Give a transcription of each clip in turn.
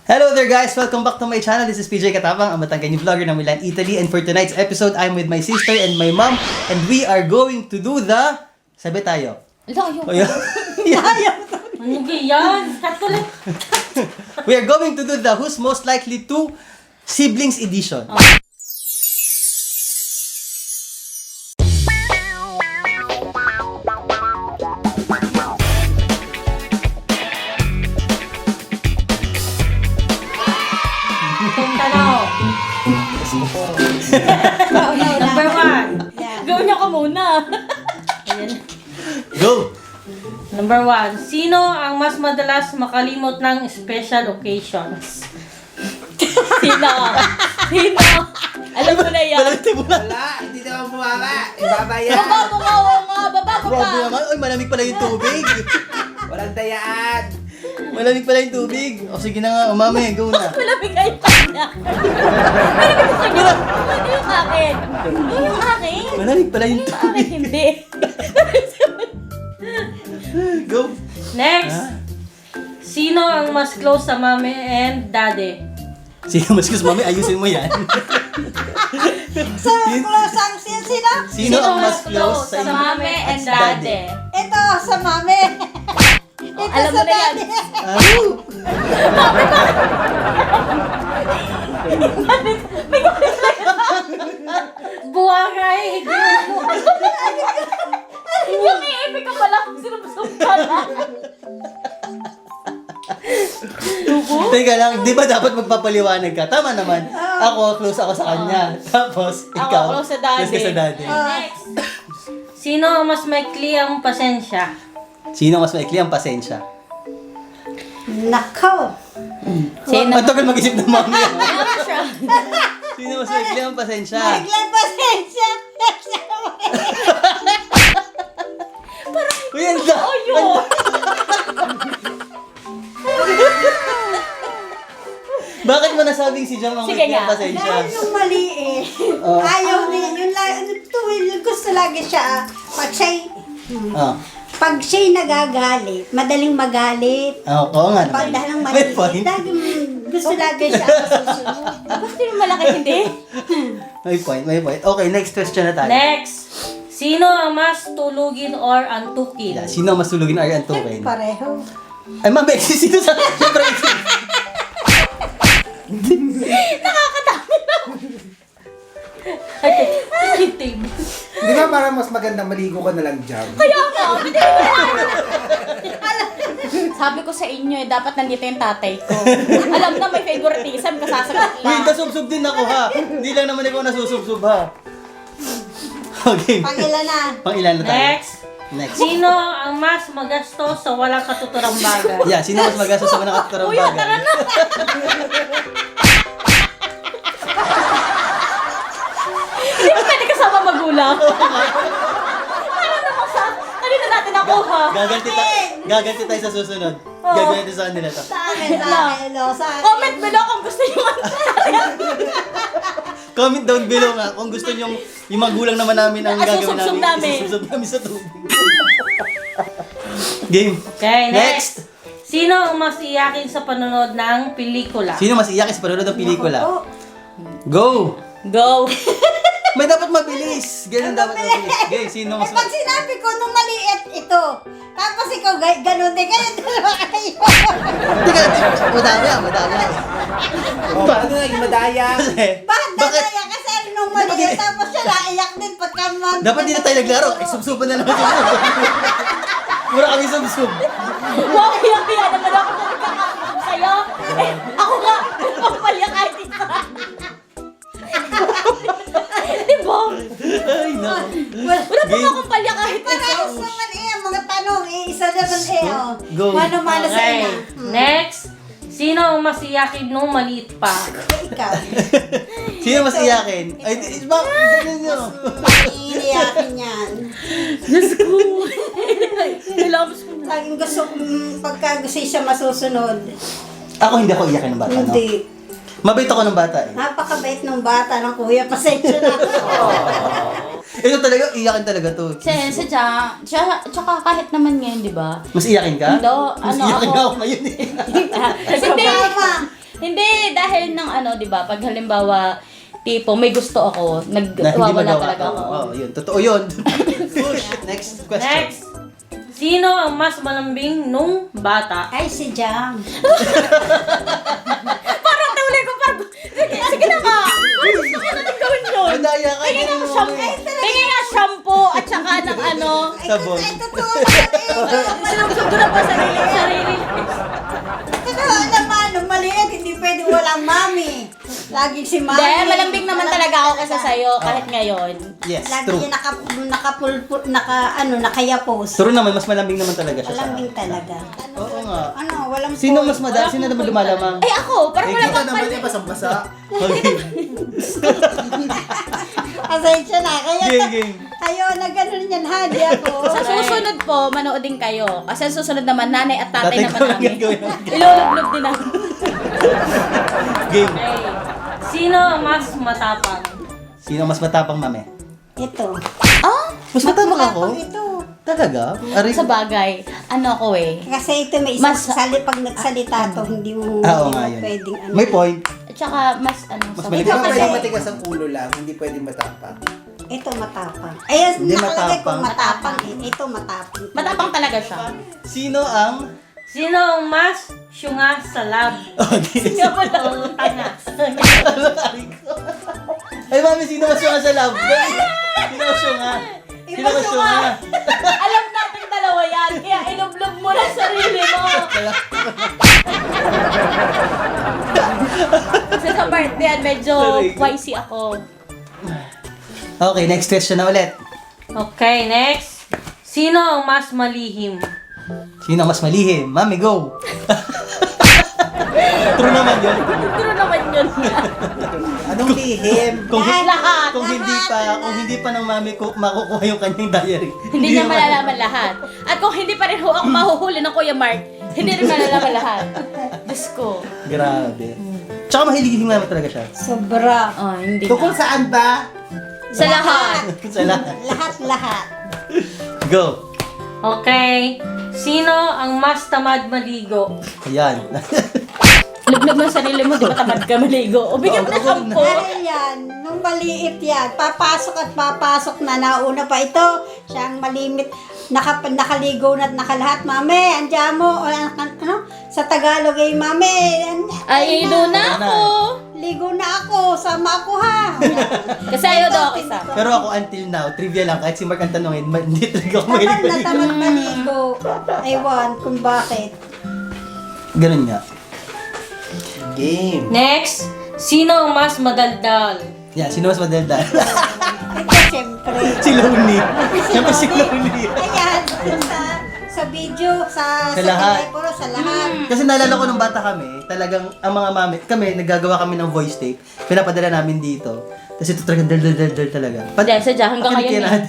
Hello there guys! Welcome back to my channel. This is PJ Katapang, ang matangkay vlogger ng Milan, Italy. And for tonight's episode, I'm with my sister and my mom. And we are going to do the... Sabi tayo. Layo. Ano ba yan? Katulit. We are going to do the Who's Most Likely to Siblings Edition. Itong tanaw. Number 1. Gawin niyo ka muna. Ayan. Go! Number 1. Sino ang mas madalas makalimot ng special occasions? Sino? Alam mo na yan. Malamig mo na. Wala, hindi naman bumaba. Ibabayan. Baba Grabe naman. Uy, malamig pala yung tubig. Walang dayaan. Malamig pala yung tubig. O sige na nga, umami. Go na. Malamig kayo pa niya. Malamig yung akin. Yung akin. Malamig pala yung Yung akin tubig. hindi. Go! Next. Sino ang mas close sa mami and daddy? Sino mas gusto, mami? Ayusin mo yan. Close ang sino? Sino ang mas close sa mami and daddy? Ito, sa mami. Ito Alam sa mo na yan. daddy. Buwagay! Yung iipig ka pala kung sinubusog ka na. Teka lang, di ba dapat magpapaliwanag ka? Tama naman. Ako, close ako sa kanya. Tapos, ikaw, close sa daddy. close ka sa daddy. Next. Sino ang mas maikli ang pasensya? Sino mas maikli ang pasensya? Nako. Sino? Ang tagal mag-isip ng mami. Ano siya? Sino mas maikli ang pasensya? Biglang pasensya. Uy, ang da! Oh, yun! Bakit mo nasabing si Jam ang Sige maikli ang nga. pasensya? Dahil yung mali eh. Oh. Ayaw niya. Gusto lagi siya. Oh. Pag siya'y nagagalit, madaling magalit. Oh, oo nga naman. Pag dahil May mali, point. gusto lagi siya masusunod. Bakit yung malaki hindi? May point. Okay, next question na tayo. Next. Sino ang mas tulugin or antukin? Yeah, sino ang mas tulugin ay antukin? Pareho. Ay, mami, sino sa... Siyempre, Ay, kiting. Di ba parang mas magandang maligo ka na lang dyan? Kaya nga, sabi ko sa inyo eh, dapat nandito yung tatay ko. Alam na may favoritism, kasasagot Uy, lang. nasubsob din ako ha. Hindi lang naman ikaw nasusubsob ha. Okay. Pangilan na. Pang ilan na tayo? Next. Sino ang mas magastos sa walang katuturang bagay? Yeah, sino mas magastos sa mga katurang Kuya, bagay? tara na! Hindi mo pwede kasama magulang. Ano naman sa... Kanina natin nakuha. Gaganti tayo sa susunod. Gagawin ito sa kanila to. Sa akin. Sa akin. Comment below kung gusto nyo Comment down below nga kung gusto nyo yung magulang naman namin ang gagawin Isusubsob namin. Isusubsob namin sa tubig. Game. Okay, next. Sino ang mas iyakin sa panonood ng pelikula? Sino mas iyak sa panonood ng pelikula? Oh, Go! Go! May dapat mabilis. Ganun dapat mabilis. Okay, sino mas pag sinabi ko nung maliit ito, tapos ikaw ganun din, kaya dalawa kayo. Teka, madami. O, paano naging madaya? Bakit dadaya kasi nung maliit, tapos siya naiyak din pagka Dapat di na tayo naglaro. Ay, subsuban na naman tayo. Mura kami subsub. Wow, iyak-iyak naman ako na nagkakakasab sa'yo. Eh, ako nga, magpapalya kahit isa. Diba? Ay, naku. Wala pa Game. akong palya kahit isa. Parehas naman ang mga tanong, isa naman oh. Go. Mano-mano sa Okay, ina. next. Sino ang mas iyakin nung maliit pa? Ikaw. Sino mas iyakin? Ay, bakit? Ganun nyo. Iiyakin yan. Diyos ko. Nilabas ko na. Laging gusto, pagka gusto siya masusunod. Ako hindi ako iyakin ng bata, no? Hindi. Mabait ako ng bata eh. Napakabait ng bata ng kuya, pasensya na. Ito talaga, iyakin talaga to. Tsaka kahit naman ngayon, di ba? Mas iyakin ka? Hindi, Mas ano iyakin ako- ako ngayon eh. Kasi Tama. Hindi, dahil ng ano, di ba, pag halimbawa, tipo, may gusto ako, Na hindi nagwawala magawa talaga ko. ako. Oo, yun. Totoo yun. Next question. Next. Sino ang mas malambing nung bata? Ay, si Jam. Parang tawali ko, parang, sige na ka. Gusto ko na nang gawin yun. Madaya ka. Tingin ganun ng mo shampoo, eh. tingin ng shampoo, at saka ng ano, Sabon. Ay, totoo naman. sinubsub ko na pa sarili. Totoo naman. Nung maliit, hindi pwede walang mami. Laging si mami. Hindi, malambing naman talaga ako kaysa sa'yo, kahit ngayon. Yes, Lagi true. nakayapos. True naman, mas malambing naman talaga siya sa Malambing talaga. Oo nga. Ano, walang Sino point. mas madami? Sino naman lumalamang? Ay ako, parang wala Kita pang naman yung basang-basa. Okay. Pasensya na. Game. Kayo na ganun yan, ha? Di ako. Sa susunod po, manood din kayo. Kasi sa susunod naman, nanay at tatay Tatay naman ko lang namin. gagawin. Ilulublog din namin. Game. Okay. Sino ang mas matapang? Sino mas matapang, mame? Ito. Ah, Mas matapang ako? Ito. Talaga? Ari? sa bagay, ano ko eh. Kasi ito may isang Mas- pag nagsalita to, hindi mo, Oo hindi nga mo yun. pwedeng ano. May point. At saka, mas ano, Mas sa maliit Di ba Kasi- pwedeng matigas ang ulo lang, hindi pwedeng matapang. Ito matapang. Ayun, Hindi nakalagay matapang. kong matapang eh. Ito matapang. matapang talaga siya. Sino ang... Sino ang mas syunga sa lab? Okay. O tanga? Ay, mami, sino mas syunga sa love? Sino mas syunga? Sino mas syunga? Alam natin dalawa yan, kaya ilublog mo na sarili mo. Kasi sa part yan, medyo Sorry. YC ako. Okay, next question na ulit. Okay, next. Sino ang mas malihim? Sino ang mas malihim? Mami, go! True naman yun. True naman yun. Anong lihim? Kung, Lahat. kung hindi pa ng mami ko makukuha yung kanyang diary. Hindi niya malalaman lahat. At kung hindi pa rin ho ako mahuhuli ng Kuya Mark, hindi rin malalaman lahat. Diyos ko. Grabe. Tsaka mahiligihim naman talaga siya. Sobra. Oh, hindi Tungkol na. saan ba? Sa lahat. Sa lahat. Lahat. Go! Okay. Sino ang mas tamad maligo? Ayan. Lublog mo ang sarili mo, di ba tamad ka maligo? O bigyan mo na shampoo. Ay, yan. Nung maliit yan, papasok na. Nauna pa ito. Siyang malimit. Nakaligo na at nakalahat. Mame, andiyan mo. O, ano? Sa Tagalog ay, mame. Ay, doon na ako. Ligo na ako. Sama ako, ha. Kasi ayaw daw ako isa. Pero ako until now, trivia lang, kahit si Mark ang tanongin, hindi talaga ako mahilig Tamad na maligo. tamad maligo. Ewan kung bakit. Ganun nga. Game. Next. Sino ang mas madaldal? Yan, sino mas madaldal? Ito, siyempre. Si Lonely. Siyempre si Lonely. Ayan, sa video, sa lahat. telepono, sa lahat. Kasi naalala ko nung bata kami, talagang ang mga mami, kami, naggagawa kami ng voice tape, pinapadala namin dito. Tapos ito talagang dal talaga. Hindi, sadya, hanggang ngayon eh.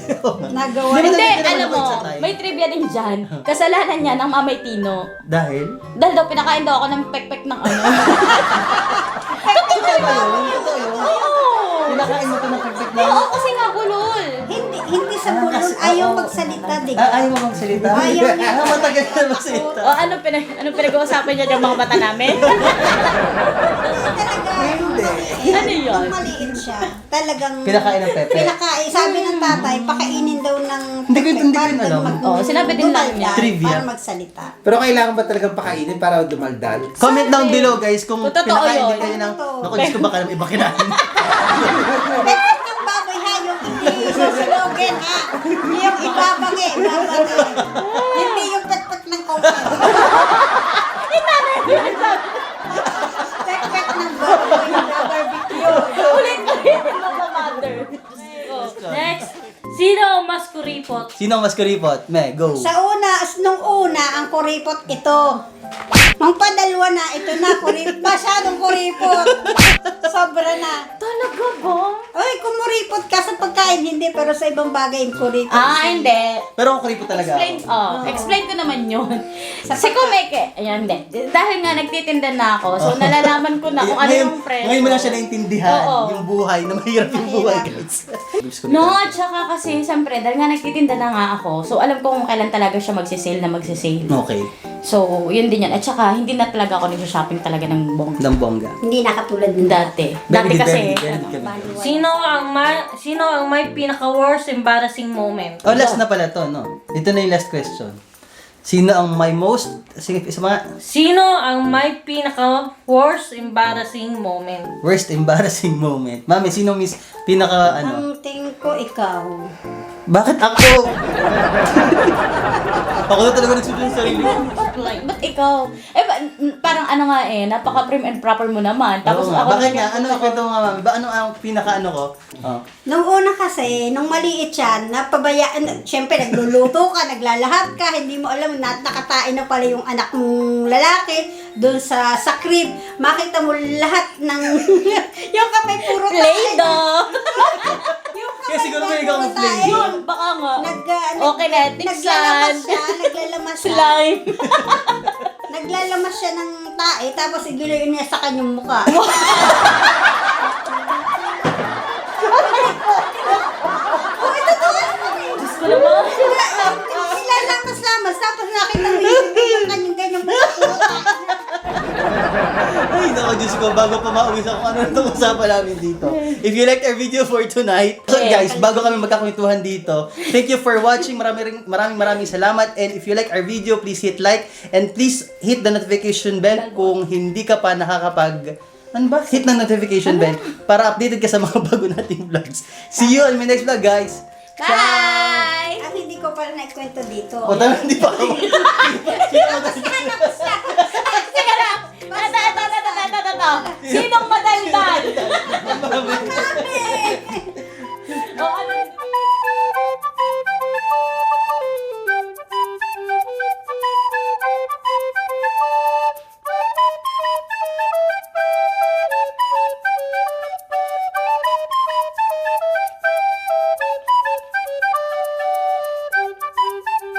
Nagawa. Hindi, naman alam mo, ako sa tayo. may trivia din dyan. Kasalanan niya ng Mamay Tino. Dahil? Dahil daw, pinakain daw ako ng pek-pek ng ano. Totoo ba yun? Totoo yun? Oo. Pinakain mo ito ng perfect na. Oo, kasi nga gulol. Hindi sa bulon, ayaw magsalita, di ba? Ayaw mo bang salita? Ayaw niya. Matagal na magsalita. O, anong pinag-uusapan niya yung mga mata namin? Talaga, Ano yun? nung maliit siya, talagang Pinakain ng pepe. pinakain. Sabi ng tatay, pakainin daw ng Hindi ko pepe alam. para Oo, sinabi din lang niya. Trivia. Para magsalita. Pero kailangan ba talagang pakainin para dumaldal? Comment down below guys kung Kung totoo pinakain din yun. kayo ng... Totoo. Naku, Diyos ko baka naman iba kinain. Pepet ng baboy ha, yung hindi susulogin ha. Yung ibabagi. Hindi yung pepet ng coconut. Pepet ng baboy na barbecue. Ulit-ulit mga mother. Next. Sino ang mas kuripot? Sino ang mas kuripot? Me, go. Nung una, ang kuripot ito. Nung padalwa na, ito na, masyadong kuripot. Sobra na. Talaga ba? Ay, kumuripot ka sa pagkain, hindi, pero sa ibang bagay, kuripot. Hindi. Pero ako kuripot talaga Explain ako. ko naman yun. Sa Si Kumeke, ayan, hindi. Dahil nga nagtitinda na ako, so nalalaman ko na kung ano yung presyo. Ngayon mo lang siya naintindihan, Oo. yung buhay, na mahirap yung buhay, guys. No, at saka kasi, siyempre, dahil nga nagtitinda na nga ako, so alam ko kung kailan talaga siya magsisale na magsisale. Okay. So, yun din yan. At saka, hindi na talaga ako nag-shopping talaga ng bongga. Ng bongga. Hindi nakatulad ng Dati. Very Dati good, kasi, very good, very ano, good. Sino ang may pinaka-worst embarrassing moment? Oh, last na pala to, no? Ito na yung last question. Sino ang may most... Sige, isa mga... Sino ang may pinaka-worst embarrassing moment? Worst embarrassing moment. Mami, sino miss pinaka ano? Ang tingin ko, ikaw. Bakit ako? Ako na talaga nagsusunod sa sarili ko. Ba't ikaw? Parang ano nga napaka-prim and proper mo naman. Tapos Oo nga. ako Bakit naman nga? yung Ano puso ko. kwento mo nga, mami? Ano ang pinaka ano ko? Oh. Nung una kasi, nung maliit yan, napabayaan, syempre nagluluto ka, naglalahat ka, hindi mo alam na nakatain na pala yung anak mong lalaki doon sa crib. Makita mo lahat ng, yung kamay puro tae. Play-Doh! Yung Kaya siguro may ikaw puro ang play. tae. Yun, baka nga. Okay, Kinetics naglalamas yan. siya, naglalamas siya. Slime. Naglalamas siya ng tae, tapos igilayin niya sa kanyang mukha. Diyos ko naman. Ilalamas-lamas, tapos nakita mo yung kanyang ganyang mukha. Ay, naku, Diyos ko, bago pa mauwi sa kung ano na itong usapan namin dito. If you liked our video for tonight, so guys, bago kami magkakwentuhan dito, thank you for watching. Maraming salamat. And if you like our video, please hit like and please hit the notification bell kung hindi ka pa nakakapag... Ano ba? Hit ng notification bell para updated ka sa mga bago nating vlogs. See you on my next vlog, guys! Bye! Ang hindi ko pala naikwento dito. O, tama, hindi pa ako. Sige lang. Ito. Sinong madaldal? O, ano yun?